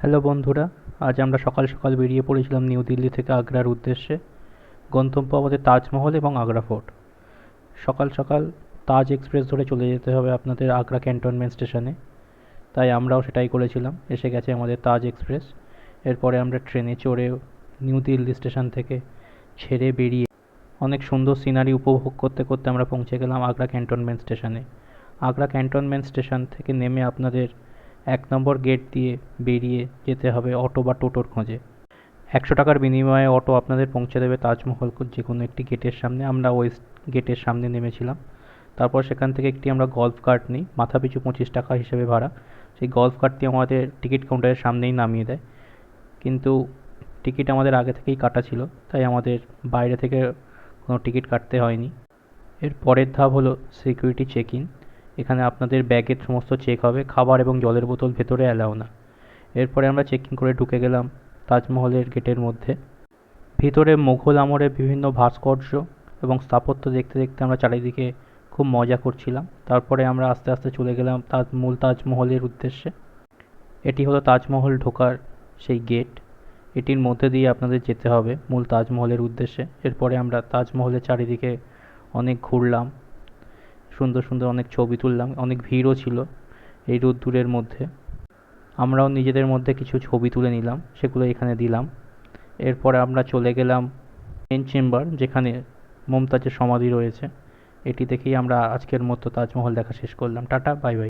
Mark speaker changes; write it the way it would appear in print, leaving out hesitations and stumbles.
Speaker 1: Hello বন্ধুরা, আজ আমরা সকাল সকাল বেরিয়ে পড়েছিলাম নিউ দিল্লি থেকে আগ্রার উদ্দেশ্যে। গন্তব্য আমাদের তাজমহল এবং আগ্রা ফোর্ট। সকাল সকাল তাজ এক্সপ্রেস ধরে চলে যেতে হবে আপনাদের আগ্রা ক্যান্টনমেন্ট স্টেশনে। তাই আমরাও সেটাই করেছিলাম, এসে গেছে আমাদের তাজ এক্সপ্রেস। এরপরে আমরা ট্রেনে চড়ে নিউ দিল্লি স্টেশন থেকে ছেড়ে বেরিয়ে অনেক সুন্দর সিনারি উপভোগ করতে করতে আমরা পৌঁছে গেলাম আগ্রা ক্যান্টনমেন্ট স্টেশনে। আগ্রা ক্যান্টনমেন্ট স্টেশন থেকে নেমে আপনাদের 1 নম্বর গেট দিয়ে বেরিয়ে যেতে হবে অটো বা টোটোর খোঁজে। 100 টাকার বিনিময়ে অটো আপনাদের পৌঁছে দেবে তাজমহল যে কোনো একটি গেটের সামনে। আমরা ওই গেটের সামনে নেমেছিলাম। তারপর সেখান থেকে একটি আমরা গল্ফ কার্ট নিই, মাথাপিছু 25 টাকা হিসেবে ভাড়া। সেই গল্ফ কার্টটি আমাদের টিকিট কাউন্টারের সামনেই নামিয়ে দেয়, কিন্তু টিকিট আমাদের আগে থেকেই কাটা ছিল, তাই আমাদের বাইরে থেকে কোনো টিকিট কাটতে হয়নি। এর পরের ধাপ হলো সিকিউরিটি চেক ইন। এখানে আপনাদের ব্যাগের সমস্ত চেক হবে, খাবার এবং জলের বোতল ভেতরে অ্যালাউ না। এরপরে আমরা চেক ইন করে ঢুকে গেলাম তাজমহলের গেটের মধ্যে। ভিতরে মুঘল আমলের বিভিন্ন ভাস্কর্য এবং স্থাপত্য দেখতে দেখতে আমরা চারিদিকে খুব মজা করছিলাম। তারপরে আমরা আস্তে আস্তে চলে গেলাম মূল তাজমহলের উদ্দেশ্যে। এটি হলো তাজমহল ঢোকার সেই গেট। এটির মধ্যে দিয়ে আপনাদের যেতে হবে মূল তাজমহলের উদ্দেশ্যে। এরপরে আমরা তাজমহলের চারিদিকে অনেক ঘুরলাম, সুন্দর সুন্দর অনেক ছবি তুললাম। অনেক ভিড়ও ছিল এই রোদ্দুরের মধ্যে। আমরাও নিজেদের মধ্যে কিছু ছবি তুলে নিলাম, সেগুলো এখানে দিলাম। এরপরে আমরা চলে গেলাম মেন চেম্বার, যেখানে মমতাজের সমাধি রয়েছে। এটি দেখেই আমরা আজকের মতো তাজমহল দেখা শেষ করলাম। Tata, bye bye.